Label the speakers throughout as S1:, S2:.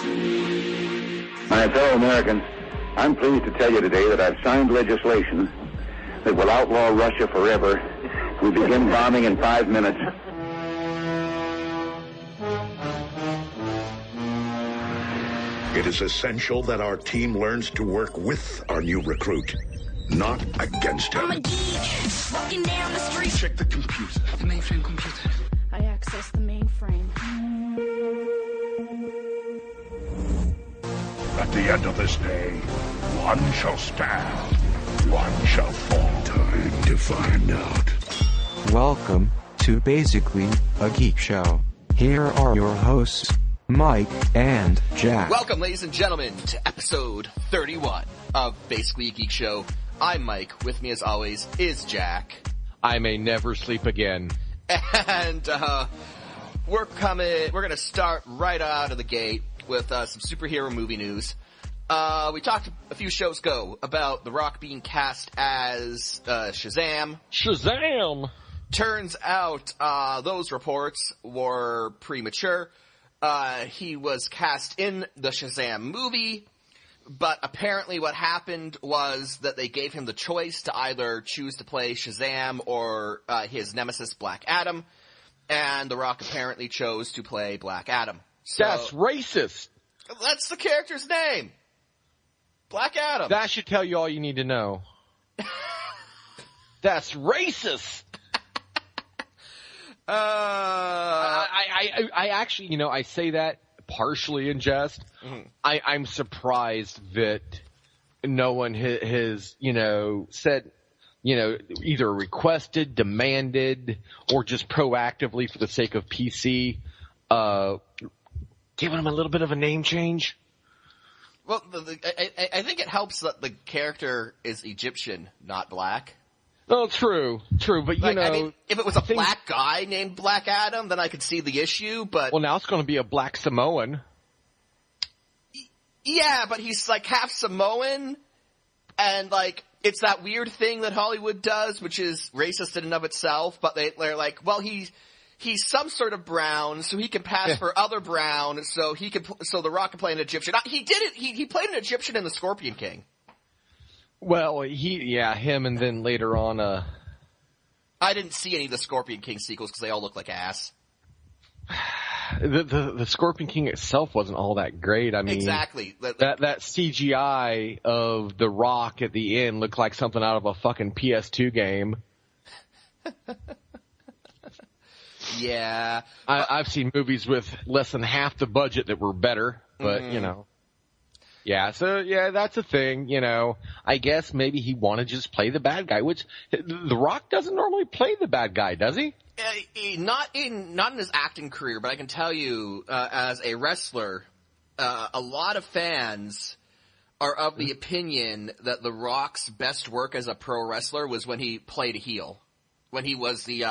S1: My fellow Americans, I'm pleased to tell you today that I've signed legislation that will outlaw Russia forever. We begin bombing in 5 minutes.
S2: It is essential that our team learns to work with our new recruit, not against him.
S3: I'm a geek, walking down the street.
S2: Check the computer.
S3: The mainframe computer. I access the mainframe.
S2: At the end of this day, one shall stand, one shall fall. Time to find out.
S4: Welcome to Basically a Geek Show. Here are your hosts, Mike and Jack.
S5: Welcome, ladies and gentlemen, to episode 31 of Basically a Geek Show. I'm Mike. With me, as always, is Jack.
S6: I may never sleep again.
S5: And we're going to start right out of the gate with some superhero movie news. We talked a few shows ago about The Rock being cast as Shazam.
S6: Shazam!
S5: Turns out those reports were premature. He was cast in the Shazam movie, but apparently what happened was that they gave him the choice to either choose to play Shazam or his nemesis, Black Adam, and The Rock apparently chose to play Black Adam. So,
S6: that's racist!
S5: That's the character's name! Black Adam!
S6: That should tell you all you need to know. That's racist! I actually, I say that partially in jest. Mm-hmm. I'm surprised that no one has, said, either requested, demanded, or just proactively for the sake of PC, giving him a little bit of a name change.
S5: Well, I think it helps that the character is Egyptian, not black.
S6: Oh, true, but
S5: if it was a black guy named Black Adam, then I could see the issue, but...
S6: Well, now it's going to be a black Samoan.
S5: Yeah, but he's like half Samoan, and it's that weird thing that Hollywood does, which is racist in and of itself, but they're like, well, he's some sort of brown, so he can pass for other brown, so The Rock can play an Egyptian. He did it, he played an Egyptian in The Scorpion King.
S6: Well, him, and then later on,
S5: I didn't see any of the Scorpion King sequels because they all look like ass.
S6: The Scorpion King itself wasn't all that great. I mean,
S5: exactly.
S6: That CGI of The Rock at the end looked like something out of a fucking PS2 game.
S5: Yeah.
S6: I've seen movies with less than half the budget that were better, but, Yeah, so, that's a thing, I guess maybe he wanted to just play the bad guy, which The Rock doesn't normally play the bad guy, does he?
S5: Not in his acting career, but I can tell you, as a wrestler, a lot of fans are of the opinion that The Rock's best work as a pro wrestler was when he played a heel. When he was the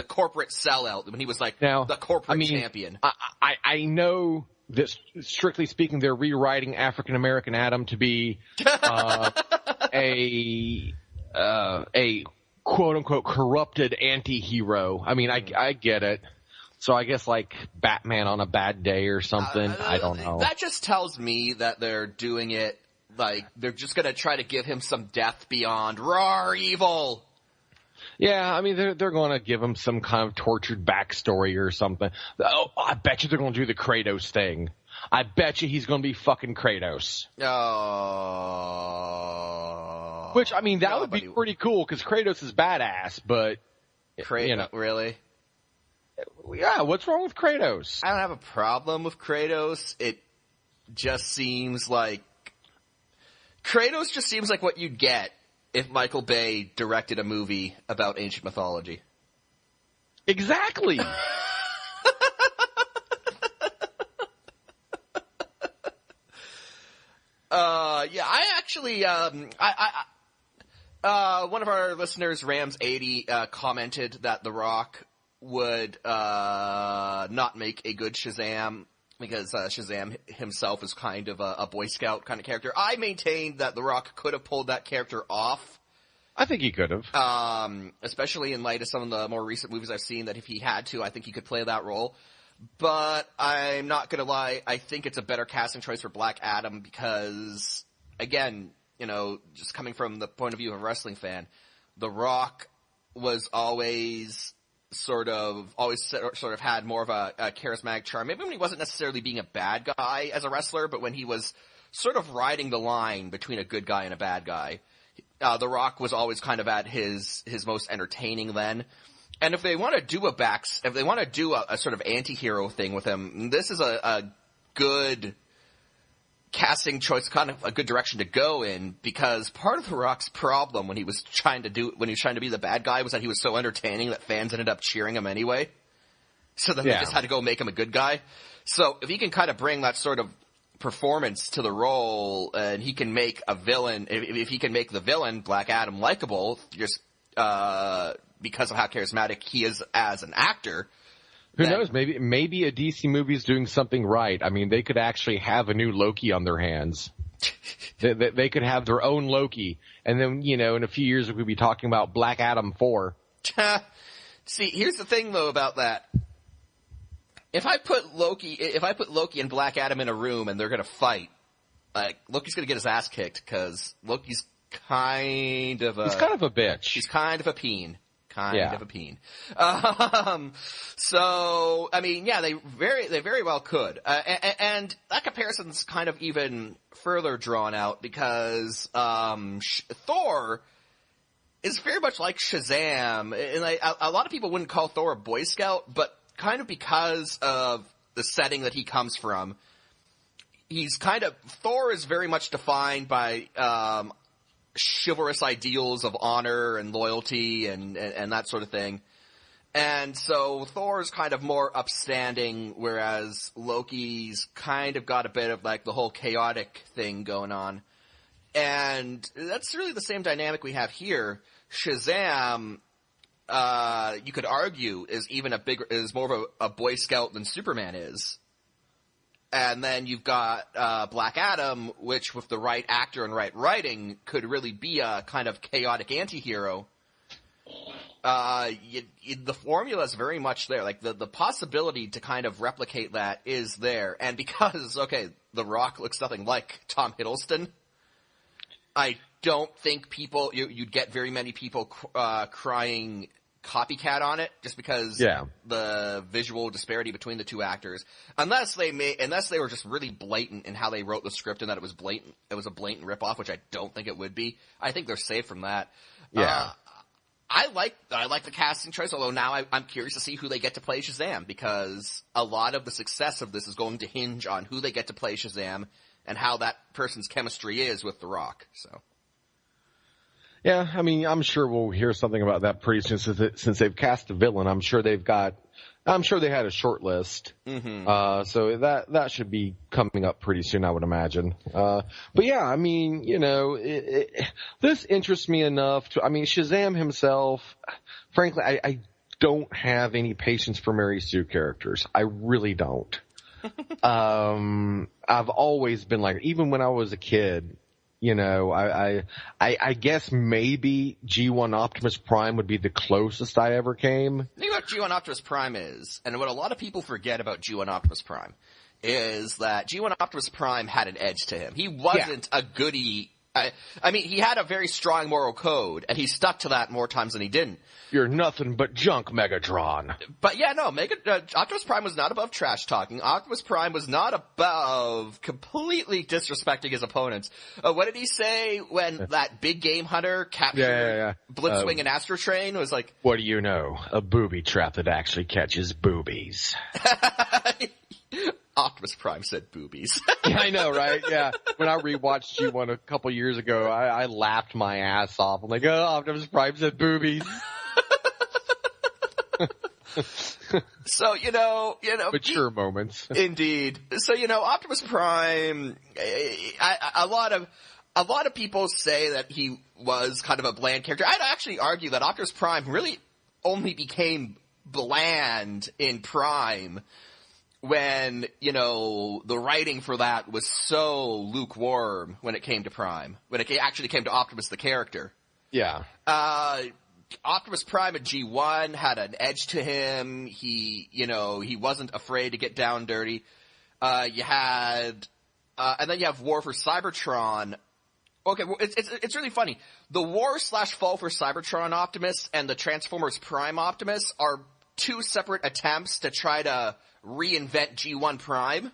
S5: corporate sellout, when he was the corporate champion.
S6: I know that, strictly speaking, they're rewriting African American Adam to be a quote unquote corrupted anti-hero. I mean, I get it. So I guess like Batman on a bad day or something. I don't know.
S5: That just tells me that they're doing it they're just gonna try to give him some death beyond raw evil.
S6: Yeah, I mean, they're going to give him some kind of tortured backstory or something. Oh, I bet you they're going to do the Kratos thing. I bet you he's going to be fucking Kratos.
S5: Oh.
S6: Which, I mean, that would be pretty cool, because Kratos is badass, but...
S5: Really?
S6: Yeah, what's wrong with Kratos?
S5: I don't have a problem with Kratos. It just seems like... Kratos just seems like what you'd get if Michael Bay directed a movie about ancient mythology.
S6: Exactly.
S5: I actually, one of our listeners, Rams80, commented that The Rock would not make a good Shazam because Shazam himself is kind of a Boy Scout kind of character. I maintained that The Rock could have pulled that character off.
S6: I think he could have.
S5: Especially in light of some of the more recent movies I've seen, that if he had to, I think he could play that role. But I'm not going to lie, I think it's a better casting choice for Black Adam because, again, just coming from the point of view of a wrestling fan, The Rock was always sort of had more of a charismatic charm. Maybe when he wasn't necessarily being a bad guy as a wrestler, but when he was sort of riding the line between a good guy and a bad guy. The Rock was always kind of at his most entertaining then. And if they want to do a sort of anti-hero thing with him, this is a good casting choice, kind of a good direction to go in, because part of The Rock's problem when he was trying to be the bad guy was that he was so entertaining that fans ended up cheering him anyway. So then they just had to go make him a good guy. So if he can kind of bring that sort of performance to the role, and he can make a villain, if he can make the villain, Black Adam, likable, just because of how charismatic he is as an actor.
S6: Who knows? Maybe a DC movie is doing something right. I mean, they could actually have a new Loki on their hands. they could have their own Loki, and then in a few years we could be talking about Black Adam 4.
S5: See, here's the thing though about that. If I put Loki and Black Adam in a room and they're gonna fight, Loki's gonna get his ass kicked because Loki's he's kind of a bitch. He's kind of a peen. Of a peen. So, I mean, yeah, they very well could. And that comparison's kind of even further drawn out because, Thor is very much like Shazam. And a lot of people wouldn't call Thor a Boy Scout, but kind of because of the setting that he comes from, Thor is very much defined by, chivalrous ideals of honor and loyalty and that sort of thing. And so Thor's kind of more upstanding, whereas Loki's kind of got a bit of like the whole chaotic thing going on. And that's really the same dynamic we have here. Shazam, you could argue is more of a Boy Scout than Superman is. And then you've got Black Adam, which with the right actor and right writing could really be a kind of chaotic anti-hero. The formula is very much there. Like the possibility to kind of replicate that is there. And because, The Rock looks nothing like Tom Hiddleston, I don't think you'd get very many people crying copycat on it, just because the visual disparity between the two actors, unless they were just really blatant in how they wrote the script and that it was a blatant ripoff, which I don't think it would be. I think they're safe from that. I like the casting choice, although now I'm curious to see who they get to play Shazam, because a lot of the success of this is going to hinge on who they get to play Shazam and how that person's chemistry is with The Rock. So.
S6: Yeah, I mean, I'm sure we'll hear something about that pretty soon since they've cast a villain. I'm sure they had a short list. Mm-hmm. So that should be coming up pretty soon, I would imagine. But yeah, I mean, this interests me enough Shazam himself, frankly, I don't have any patience for Mary Sue characters. I really don't. I've always been like, even when I was a kid, I guess maybe G1 Optimus Prime would be the closest I ever came.
S5: The thing about G1 Optimus Prime is, and what a lot of people forget about G1 Optimus Prime, is that G1 Optimus Prime had an edge to him. He wasn't a goody. I mean, he had a very strong moral code, and he stuck to that more times than he didn't.
S6: You're nothing but junk, Megatron.
S5: But yeah, no, Optimus Prime was not above trash talking. Optimus Prime was not above completely disrespecting his opponents. What did he say when that big game hunter captured Blitzwing and Astro Train? It was like,
S6: what do you know? A booby trap that actually catches boobies.
S5: Optimus Prime said boobies.
S6: Yeah, I know, right? Yeah. When I rewatched G1 a couple years ago, I laughed my ass off. I'm like, oh, Optimus Prime said boobies.
S5: So,
S6: mature moments.
S5: Indeed. So, Optimus Prime, a lot of people say that he was kind of a bland character. I'd actually argue that Optimus Prime really only became bland in Prime when, the writing for that was so lukewarm when it came to Prime, when it actually came to Optimus the character.
S6: Yeah.
S5: Optimus Prime at G1 had an edge to him. He wasn't afraid to get down dirty. You had, and then you have War for Cybertron. Okay, well, it's really funny. The War/Fall for Cybertron Optimus and the Transformers Prime Optimus are two separate attempts to try to reinvent G1 Prime.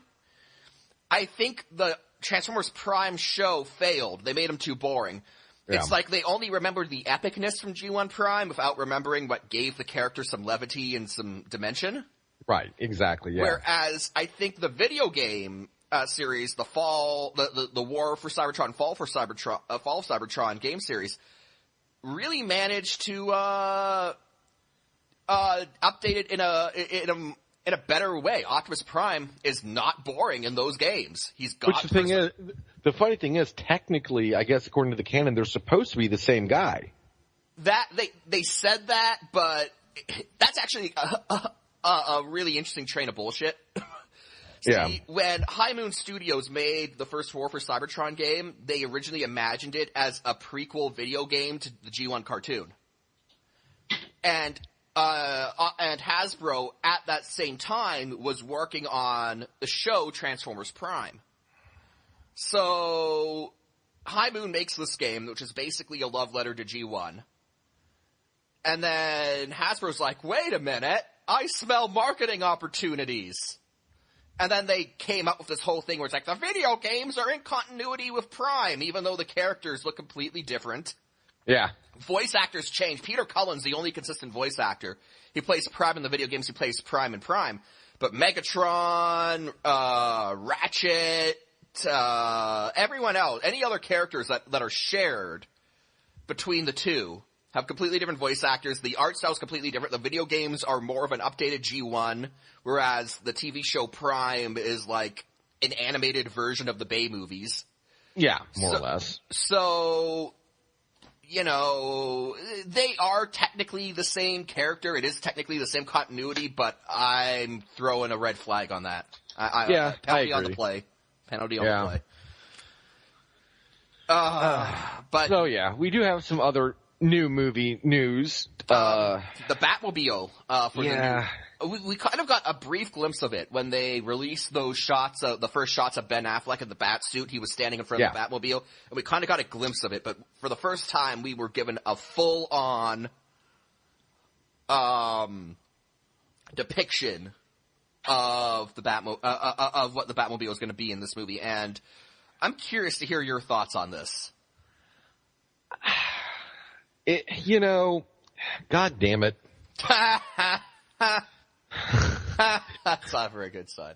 S5: I think the Transformers Prime show failed. They made him too boring. Yeah. It's like they only remembered the epicness from G1 Prime without remembering what gave the character some levity and some dimension.
S6: Right, exactly, yeah.
S5: Whereas I think the video game series, the War for Cybertron, Fall for Cybertron, Fall of Cybertron game series, really managed to update it in a better way. Optimus Prime is not boring in those games. He's got.
S6: The funny thing is, technically, I guess according to the canon, they're supposed to be the same guy.
S5: That they said that, but that's actually a really interesting train of bullshit. See, when High Moon Studios made the first War for Cybertron game, they originally imagined it as a prequel video game to the G1 cartoon. And Hasbro at that same time was working on the show Transformers Prime. So High Moon makes this game, which is basically a love letter to G1. And then Hasbro's like, wait a minute, I smell marketing opportunities. And then they came up with this whole thing where it's like, the video games are in continuity with Prime, even though the characters look completely different.
S6: Yeah.
S5: Voice actors change. Peter Cullen's the only consistent voice actor. He plays Prime in the video games, he plays Prime in Prime. But Megatron, Ratchet, everyone else, any other characters that are shared between the two have completely different voice actors. The art style is completely different. The video games are more of an updated G1, whereas the TV show Prime is like an animated version of the Bay movies.
S6: Yeah, more or less.
S5: So, they are technically the same character. It is technically the same continuity, but I'm throwing a red flag on that. Penalty on the play. Penalty on the play. But
S6: so yeah, we do have some other new movie news.
S5: The Batmobile for the new. We kind of got a brief glimpse of it when they released those shots, the first shots of Ben Affleck in the Batsuit. He was standing in front of the Batmobile, and we kind of got a glimpse of it. But for the first time, we were given a full-on depiction of the of what the Batmobile is going to be in this movie. And I'm curious to hear your thoughts on this.
S6: God damn it.
S5: That's not a very good sign.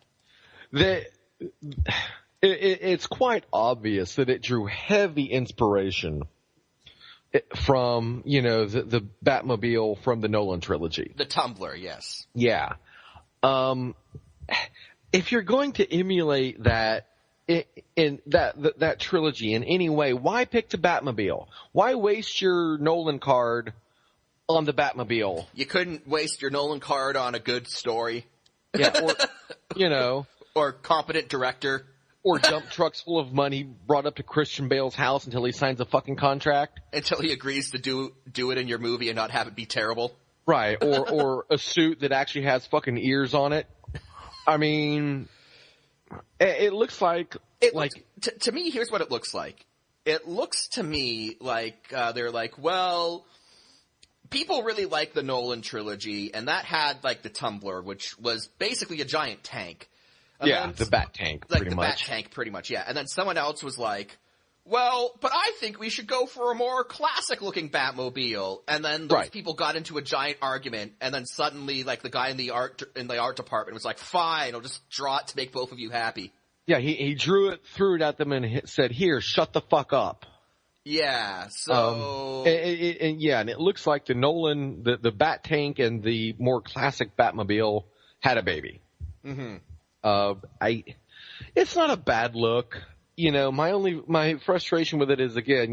S6: It's quite obvious that it drew heavy inspiration from, the Batmobile from the Nolan trilogy.
S5: The Tumbler, yes.
S6: Yeah. If you're going to emulate that, in that trilogy in any way, why pick the Batmobile? Why waste your Nolan card on the Batmobile?
S5: You couldn't waste your Nolan card on a good story.
S6: Yeah, or,
S5: or competent director.
S6: Or dump trucks full of money brought up to Christian Bale's house until he signs a fucking contract.
S5: Until he agrees to do it in your movie and not have it be terrible.
S6: Right, or a suit that actually has fucking ears on it. I mean, it looks like...
S5: To me, here's what it looks like. It looks to me like they're like, well, people really like the Nolan trilogy, and that had, the Tumbler, which was basically a giant tank. And
S6: the Bat Tank, pretty much.
S5: The Bat Tank, pretty much, yeah. And then someone else was like, well, but I think we should go for a more classic-looking Batmobile. And then those people got into a giant argument, and then suddenly, the guy in the art department was like, fine, I'll just draw it to make both of you happy.
S6: Yeah, he drew it, threw it at them, and said, here, shut the fuck up.
S5: Yeah, so...
S6: and it looks like the Nolan, the Bat Tank and the more classic Batmobile had a baby.
S5: Mm-hmm.
S6: It's not a bad look. My frustration with it is, again,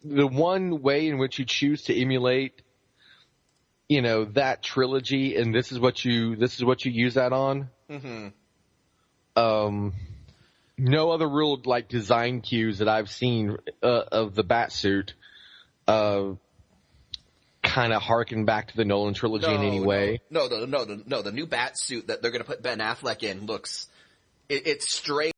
S6: the one way in which you choose to emulate, that trilogy, and this is what you use that on.
S5: Mm-hmm.
S6: No other real design cues that I've seen of the Batsuit kind of harken back to the Nolan trilogy in any way?
S5: No. The new bat suit that they're going to put Ben Affleck in looks, it's straight